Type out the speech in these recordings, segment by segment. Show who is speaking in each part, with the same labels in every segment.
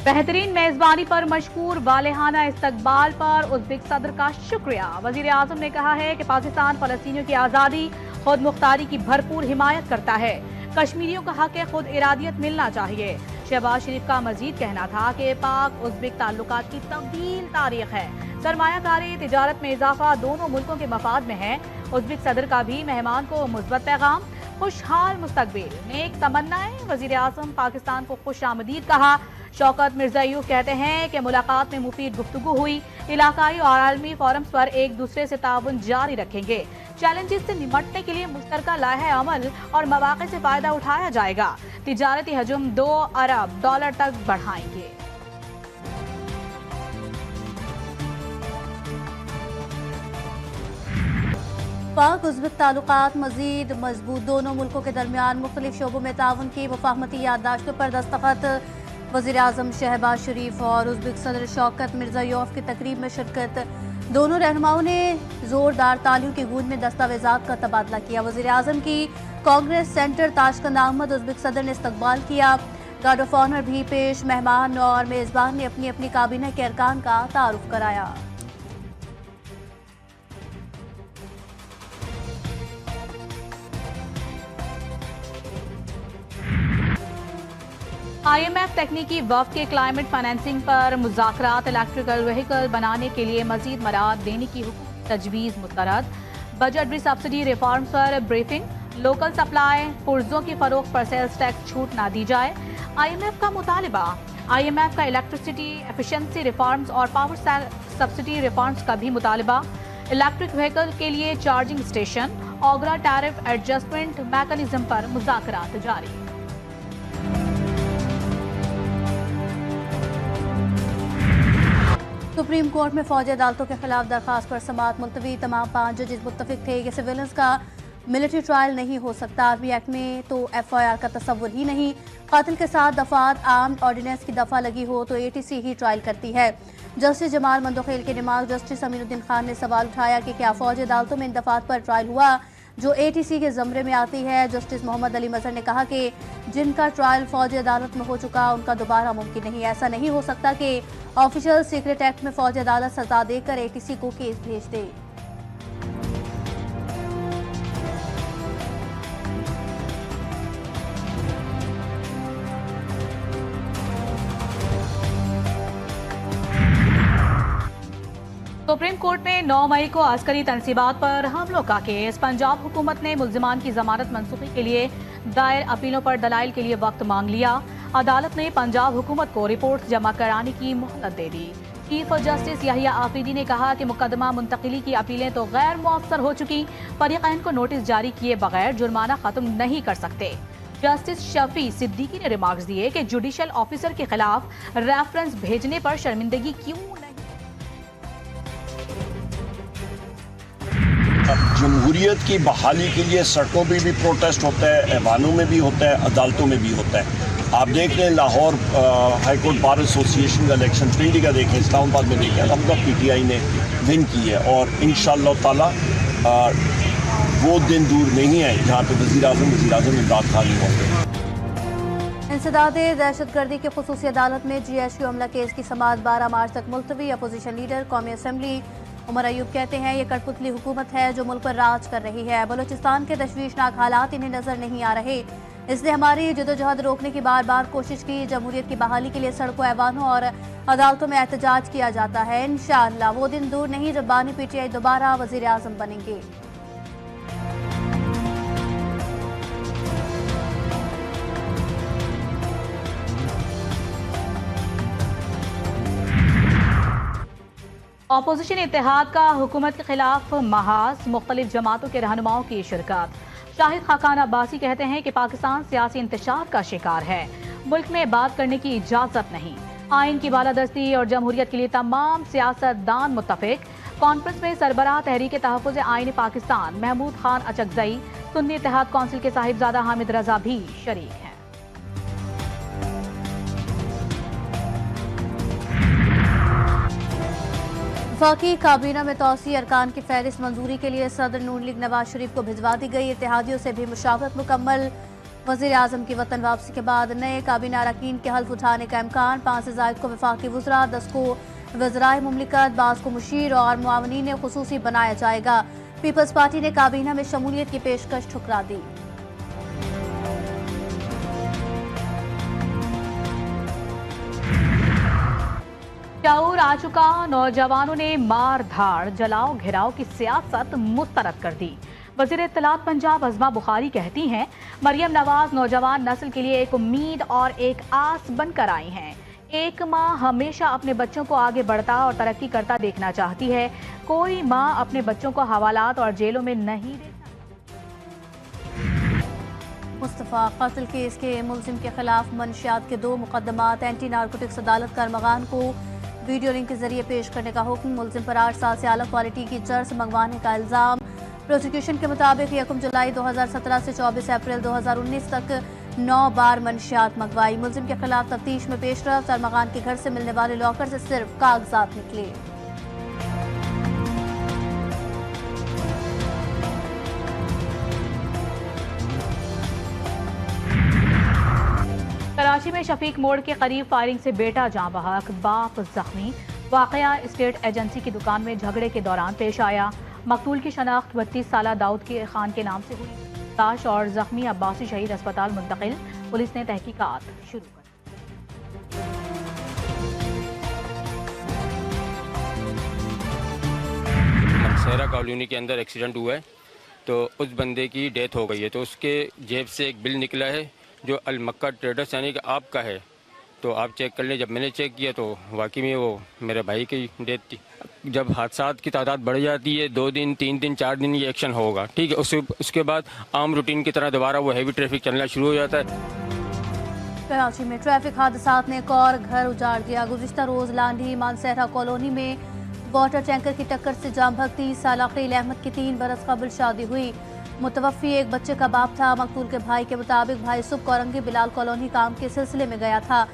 Speaker 1: बेहतरीन मेजबानी पर मशकूर वालेहाना इस्तकबाल पर उज़्बेक सदर का शुक्रिया। वज़ीर आज़म ने कहा है कि पाकिस्तान फ़लस्तीनियों की आज़ादी खुद मुख्तारी की भरपूर हिमायत करता है। कश्मीरियों का हक खुद इरादियत मिलना चाहिए। शहबाज शरीफ का मजीद कहना था कि पाक उज़्बेक ताल्लुकात की तवील तारीख है। सरमायाकारी तिजारत में इजाफा दोनों मुल्कों के मफाद में है। उज़्बेक सदर का भी मेहमान को मुस्बत पैगाम, खुशहाल मुस्तकबिल, नेक तमन्नाएं। वज़ीर आज़म पाकिस्तान को खुश आमदीद कहा। शौकत मिर्ज़ायूब कहते हैं कि मुलाकात में मुफीद गुफ्तगू हुई। इलाकाई और आलमी फोरम्स पर एक दूसरे से ताउन जारी रखेंगे। चैलेंजेस से निपटने के लिए मुश्तरका लाहे अमल और मौक़े से फायदा उठाया जाएगा। तिजारती हजम $2 अरब तक बढ़ाएंगे।
Speaker 2: पाक उज़्बेक ताल्लुकात मजीद मजबूत, दोनों मुल्कों के दरमियान मुख्तलिफ शोबों में ताउन की मुफाहमती याददाश्तों पर दस्तखत। वज़ीर आज़म शहबाज शरीफ और उज़्बेक सदर शौकत मिर्ज़ायोफ की तकरीब में शिरकत। दोनों रहनुमाओं ने जोरदार तालियों की गूंज में दस्तावेजात का तबादला किया। वज़ीर आज़म की कांग्रेस सेंटर ताशकंद अहमद उज़्बेक सदर ने इस्तकबाल किया। गार्ड ऑफ ऑनर भी पेश। मेहमान और मेज़बान ने अपनी अपनी काबीना के अरकान का तारुफ कराया।
Speaker 1: IMF तकनीकी वफ़द के क्लाइमेट फाइनेंसिंग पर मुज़ाकरात। इलेक्ट्रिकल व्हीकल बनाने के लिए मजीद मराद देने की तजवीज़ मुस्तरद। बजट सब्सिडी रिफॉर्म्स पर ब्रीफिंग। लोकल सप्लाई पुर्जों की फरोख्त पर सेल्स टैक्स छूट ना दी जाए। IMF का मुतालबा। IMF का इलेक्ट्रिसिटी एफिशिएंसी रिफॉर्म्स और पावर सब्सिडी रिफॉर्म्स का भी मुतालबा। इलेक्ट्रिक व्हीकल के लिए charging station, OGRA tariff adjustment mechanism पर मुज़ाकरात जारी।
Speaker 2: सुप्रीम कोर्ट में फौजी अदालतों के खिलाफ दरखास्त पर समाअत मुलतवी। तमाम 5 जजेस मुत्तफिक थे कि सिविलियंस का मिलिट्री ट्रायल नहीं हो सकता। आर्मी एक्ट में तो FIR का तस्वुर ही नहीं। कातिल के साथ दफात आर्म्ड ऑर्डिनेंस की दफा लगी हो तो ATC ही ट्रायल करती है। जस्टिस जमाल मंदोखेल के दिमाग जस्टिस अमीनुद्दीन खान ने सवाल उठाया कि क्या फौजी अदालतों में इन दफात पर ट्रायल हुआ जो ATC के ज़मरे में आती है। जस्टिस मोहम्मद अली मजहर ने कहा कि जिनका ट्रायल फौजी अदालत में हो चुका उनका दोबारा मुमकिन नहीं। ऐसा नहीं हो सकता कि ऑफिशियल सीक्रेट एक्ट में फौजी अदालत सजा देकर ATC को केस भेज दे।
Speaker 1: सुप्रीम कोर्ट में 9 मई को अस्करी तनसीबात पर हमलों का केस। पंजाब हुकूमत ने मुल्जिमान की जमानत मंसूखी के लिए दायर अपीलों पर दलाइल के लिए वक्त मांग लिया। अदालत ने पंजाब हुकूमत को रिपोर्ट जमा कराने की मोहलत दे दी। चीफ जस्टिस यहिया आफरीदी ने कहा कि मुकदमा मुंतकिली की अपीलें तो गैर मुअस्सर हो चुकी। फरीकैन को नोटिस जारी किए बगैर जुर्माना खत्म नहीं कर सकते। जस्टिस शफी सिद्दीकी ने रिमार्क्स दिए कि जुडिशियल ऑफिसर के खिलाफ रेफरेंस भेजने पर शर्मिंदगी क्यों नहीं।
Speaker 3: जमहूरियत की बहाली के लिए सड़कों पर भी प्रोटेस्ट होता है, ऐवानों में भी होता है, अदालतों में भी होता है। आप देख रहे हैं Lahore high court bar association का इलेक्शन, पिंडी का देखें, इस्लामाबाद में देखें, अलहमदा PTI ने विन की है और इंशाअल्लाह ताला वो दिन दूर नहीं है जहाँ पे वज़ीर आज़म इमरान खान नहीं होंगे।
Speaker 2: इंसदाद दहशतगर्दी की खुसूसी अदालत में GSU हमला केस की समाअत 12 मार्च तक मुलतवी। अपोजिशन लीडर कौमी असम्बली उमर अयूब कहते हैं ये कठपुतली हुकूमत है जो मुल्क पर राज कर रही है। बलूचिस्तान के तशवीशनाक हालात इन्हें नजर नहीं आ रहे, इसने हमारी जदोजहद रोकने की बार बार कोशिश की। जमहूरियत की बहाली के लिए सड़कों, ऐवानों और अदालतों में एहतजाज किया जाता है। इंशाअल्लाह वो दिन दूर नहीं जब बानी PTI दोबारा वज़ीर आज़म बनेंगे।
Speaker 1: अपोजिशन इत्तेहाद का हुकूमत के खिलाफ महाज। मुख्तलिफ जमातों के रहनुमाओं की शिरकत। शाहिद खाकान अब्बासी कहते हैं कि पाकिस्तान सियासी इंतशार का शिकार है, मुल्क में बात करने की इजाजत नहीं। आइन की बालादस्ती और जमहूरियत के लिए तमाम सियासतदान मुत्तफिक। कॉन्फ्रेंस में सरबराह तहरीक तहफ़्फ़ुज़ आइन पाकिस्तान महमूद खान अचकज़ई, सुन्नी इत्तेहाद कौंसिल के साहिबजादा हामिद रजा भी शरीक हैं।
Speaker 2: वफाकी काबीना में तौसी अरकान की फहरिस्त मंजूरी के लिए सदर नून लीग नवाज शरीफ को भिजवा दी गई। इत्तेहादियों से भी मुशावरत मुकम्मल। वज़ीर आज़म की वतन वापसी के बाद नए काबीना अरकान के हल्फ उठाने का इम्कान। 5 से ज़ायद को वफाकी वज़रा, 10 को वज़राए मुमलिकत, 12 को मुशीर और मुआवनीन खुसूसी बनाया जाएगा। पीपल्स पार्टी ने काबीना में शमूलियत की पेशकश ठुकरा दी।
Speaker 1: शऊर आ चुका, नौजवानों ने मार धाड़ जलाओ घिराओ की सियासत मुस्तरद कर दी। वज़ीर इत्तलात पंजाब अज़मा बुखारी कहती हैं, मरियम नवाज नौजवान नस्ल के लिए एक उम्मीद और एक आस बनकर आई हैं। एक माँ हमेशा अपने बच्चों को आगे बढ़ता और तरक्की करता देखना चाहती है। कोई माँ अपने बच्चों को हवालात और जेलों में नहीं देखना।
Speaker 2: मुस्तफ़ा कत्ल केस के मुलजिम के खिलाफ मंशियात के 2 मुकदमात। एंटी नारकोटिक्स अदालत का अरमगान को वीडियो लिंक के जरिए पेश करने का हुक्म। मुलजिम पर 8 साल से आला क्वालिटी की चर्स मंगवाने का इल्जाम। प्रोसिक्यूशन के मुताबिक 1 जुलाई 2017 से 24 अप्रैल 2019 तक 9 बार मंशियात मंगवाई। मुलजिम के खिलाफ तफ्तीश में पेशरफ्त। अरमगान के घर से मिलने वाले लॉकर से सिर्फ कागजात निकले।
Speaker 1: कराची में शफीक मोड़ के करीब फायरिंग से बेटा जाँ बहक, बाप जख्मी। वाकया स्टेट एजेंसी की दुकान में झगड़े के दौरान पेश आया। मकतूल की शनाख्त 32 साला दाऊद के खान के नाम से हुई। लाश और जख्मी अब्बासी शहीद अस्पताल मुंतकिल। पुलिस ने तहकीकात शुरू कर
Speaker 4: मनसेरा कॉलोनी के अंदर एक्सीडेंट हुआ है, तो उस बंदे की डेथ हो गई है। तो उसके जेब से एक बिल निकला है जो अल मक्का ट्रेडर्स यानी कि आपका है, तो आप चेक कर लें। जब मैंने चेक किया तो वाकई में वो मेरे भाई की डेथ थी। जब हादसात की तादाद बढ़ जाती है 2 दिन 3 दिन 4 दिन ये एक्शन होगा, ठीक है। उसके बाद आम रूटीन की तरह दोबारा वो हैवी ट्रैफिक चलना शुरू हो जाता है।
Speaker 2: कराची में ट्रैफिक हादसात ने एक और घर उजाड़ दिया। गुज़िश्ता रोज लांडी मानसेरा कॉलोनी में वाटर टैंकर की टक्कर से जाम भग 30 साल अकील अहमद की 3 बरस कबल शादी हुई। मुतवफ़ी एक बच्चे का बाप था। मकतूल के भाई के मुताबिक भाई सुबह औरंगी बिलाल कॉलोनी काम के सिलसिले में गया था।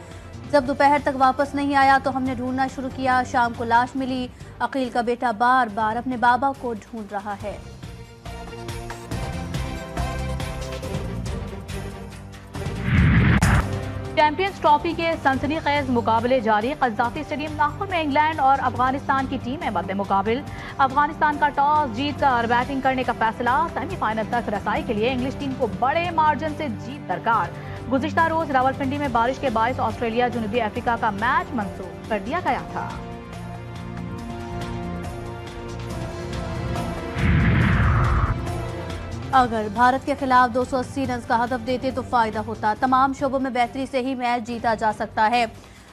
Speaker 2: जब दोपहर तक वापस नहीं आया तो हमने ढूंढना शुरू किया। शाम को लाश मिली। अकील का बेटा बार बार अपने बाबा को ढूंढ रहा है।
Speaker 1: चैंपियंस ट्रॉफी के सनसनीखेज मुकाबले जारी। कज़ाफ़ी स्टेडियम लाहौर में इंग्लैंड और अफगानिस्तान की टीमें बदले मुकाबिल। अफगानिस्तान का टॉस जीतकर बैटिंग करने का फैसला। सेमीफाइनल तक रसाई के लिए इंग्लिश टीम को बड़े मार्जिन से जीत दरकार। गुज़िश्ता रोज रावलपिंडी में बारिश के बायस ऑस्ट्रेलिया जनूबी अफ्रीका का मैच मंसूख कर दिया गया था।
Speaker 2: अगर भारत के खिलाफ 280 रन का हदफ देते तो फायदा होता। तमाम शोबों में बेहतरी से ही मैच जीता जा सकता है।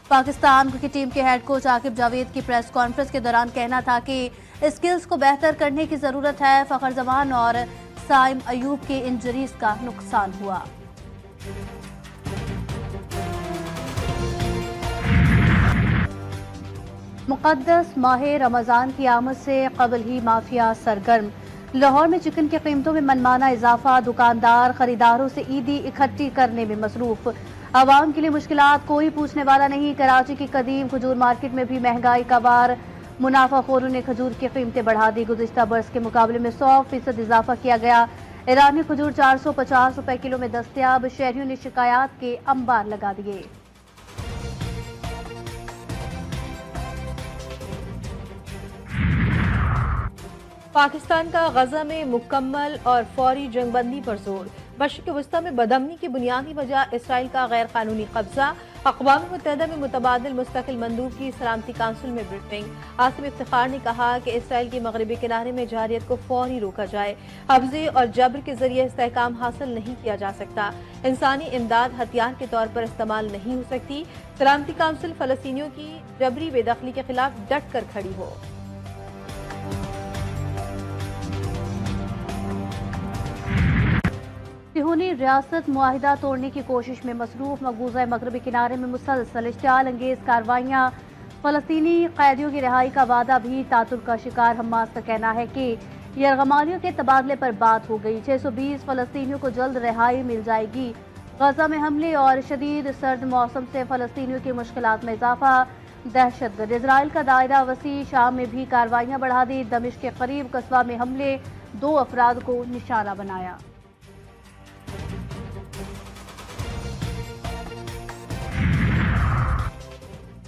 Speaker 2: पाकिस्तान क्रिकेट टीम के हेड कोच आकिब जावेद की प्रेस कॉन्फ्रेंस के दौरान कहना था कि स्किल्स को बेहतर करने की जरूरत है। फखर जमान और साइम अयूब के इंजरीज का नुकसान हुआ। मुक़द्दस माह रमज़ान की आमद से कबल ही माफिया सरगर्म। लाहौर में चिकन की कीमतों में मनमाना इजाफा। दुकानदार खरीदारों से ईदी इकट्ठी करने में मसरूफ। आवाम के लिए मुश्किलात कोई पूछने वाला नहीं। कराची की कदीम खजूर मार्केट में भी महंगाई का वार। मुनाफाखोरों ने खजूर की कीमतें बढ़ा दी। गुज़िश्ता बरस के मुकाबले में 100% इजाफा किया गया। ईरानी खजूर 450 रुपए किलो में दस्तयाब। शहरियों ने शिकायत के अंबार लगा दिए।
Speaker 5: पाकिस्तान का गजा में मुकम्मल और फौरी जंगबंदी पर जोर। मशरिक़ वस्ता में बदअमनी की बुनियादी वजह इसराइल का गैर कानूनी कब्जा। अक़वाम मुत्तहिदा में मुतबादिल मुस्तकिल मंदूब की सलामती काउंसिल में ब्रीफिंग। आसिम इफ्तिखार ने कहा कि इसराइल के मगरबी किनारे में जारियत को फौरी रोका जाए। कब्जे और जबर के जरिए इस्तेहकाम हासिल नहीं किया जा सकता। इंसानी इमदाद हथियार के तौर पर इस्तेमाल नहीं हो सकती। सलामती काउंसिल फ़लस्तीनियों की जबरी बेदखली के खिलाफ डट कर खड़ी हो।
Speaker 2: सिहोनी रियासत मुआहिदा तोड़ने की कोशिश में मसरूफ। मकबूजा मगरबी किनारे में मुसलसल इश्तियाल अंगेज कार्रवाइयाँ। फ़लस्तीनी कैदियों की रिहाई का वादा भी तातुल का शिकार। हमास का कहना है कि यरगमालियों के तबादले पर बात हो गई। 620 फ़लस्तीनियों को जल्द रिहाई मिल जाएगी। गजा में हमले और शदीद सर्द मौसम से फ़लस्तीनियों की मुश्किलात में इजाफा। दहशतगर्द इसराइल का दायरा वसी। शाम में भी कार्रवाइयाँ बढ़ा दी। दमिश्क के करीब कस्बा में हमले। 2 अफराद को निशाना बनाया।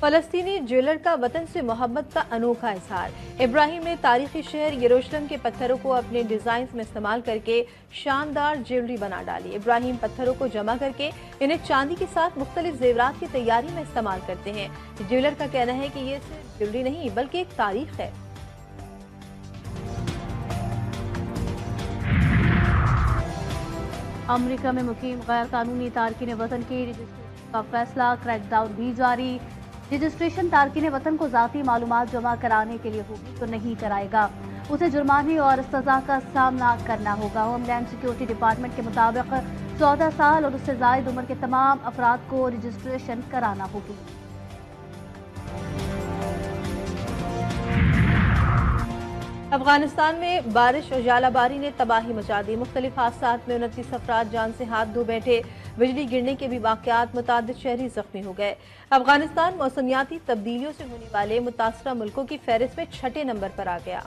Speaker 5: फलस्तीनी ज्वेलर का वतन से मोहब्बत का अनोखा इजहार। इब्राहिम ने तारीखी शहर यरूशलेम के पत्थरों को अपने डिजाइन में इस्तेमाल करके शानदार ज्वेलरी बना डाली। इब्राहिम पत्थरों को जमा करके इन्हें चांदी के साथ मुख्तलिफ जेवरात की तैयारी में इस्तेमाल करते हैं। ज्वेलर का कहना है कि ये सिर्फ ज्वेलरी नहीं बल्कि एक तारीख है।
Speaker 2: अमेरिका में मुकीम गैर कानूनी तारकीन वतन की रजिस्ट्रेशन का फैसला, क्रैकडाउन भी जारी। रजिस्ट्रेशन तारकीन वतन को ज़ाती मालूमात जमा कराने के लिए होगी तो नहीं कराएगा, उसे जुर्माने और सजा का सामना करना होगा। होमलैंड सिक्योरिटी डिपार्टमेंट के मुताबिक 14 साल और उससे ज़ायद उम्र के तमाम अफराद को रजिस्ट्रेशन कराना होगी।
Speaker 5: अफगानिस्तान में बारिश और जालाबारी ने तबाही मचा दी। मुख्तलिफ हादसात में 29 अफराद जान से हाथ धो बैठे। बिजली गिरने के भी वाक़यात, मुतादिद शहरी जख्मी हो गए। अफगानिस्तान मौसमियाती तब्दीलियों से होने वाले मुतासरा मुल्कों की फहरिस्त में 6ठे नंबर पर आ गया।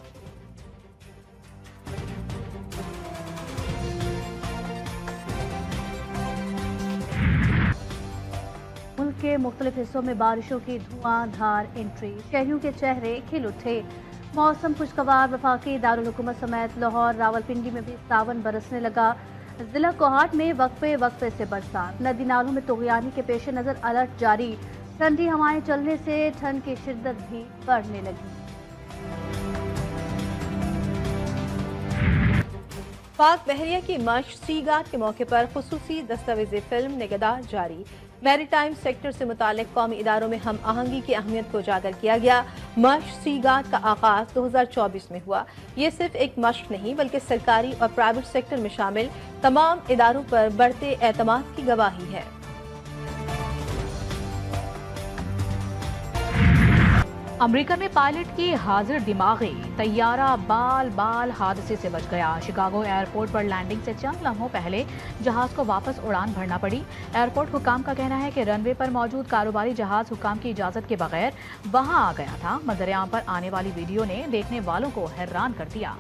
Speaker 2: मुल्क के मुख्तलिफ हिस्सों में बारिशों की धुआंधार एंट्री, शहरियों के चेहरे खिल उठे। मौसम खुशगवार, वफाकी दारुल हुकूमत समेत लाहौर, रावलपिंडी में भी सावन बरसने लगा। जिला कोहाट में वक्फे वक्फे से बरसात, नदी नालों में तुग़यानी के पेश नज़र अलर्ट जारी। ठंडी हवाएं चलने से ठंड की शिद्दत भी बढ़ने लगी।
Speaker 5: पाक बहरिया की मश्क सी गार्ड के मौके पर खुसूसी दस्तावेज़ी फिल्म निगहदार जारी। मैरीटाइम सेक्टर से मुतालिक कौमी इदारों में हम आहंगी की अहमियत को उजागर किया गया। मश्क सी गार्ड का आगाज 2024 में हुआ। ये सिर्फ एक मश्क नहीं बल्कि सरकारी और प्राइवेट सेक्टर में शामिल तमाम इदारों पर बढ़ते एतमाद की गवाही है।
Speaker 1: अमेरिका में पायलट की हाजिर दिमागी तैयारा बाल बाल हादसे से बच गया। शिकागो एयरपोर्ट पर लैंडिंग से चंद लम्हों पहले जहाज को वापस उड़ान भरना पड़ी। एयरपोर्ट हुकाम का कहना है कि रनवे पर मौजूद कारोबारी जहाज हुकाम की इजाजत के बगैर वहां आ गया था। मंजर आम पर आने वाली वीडियो ने देखने वालों को हैरान कर दिया।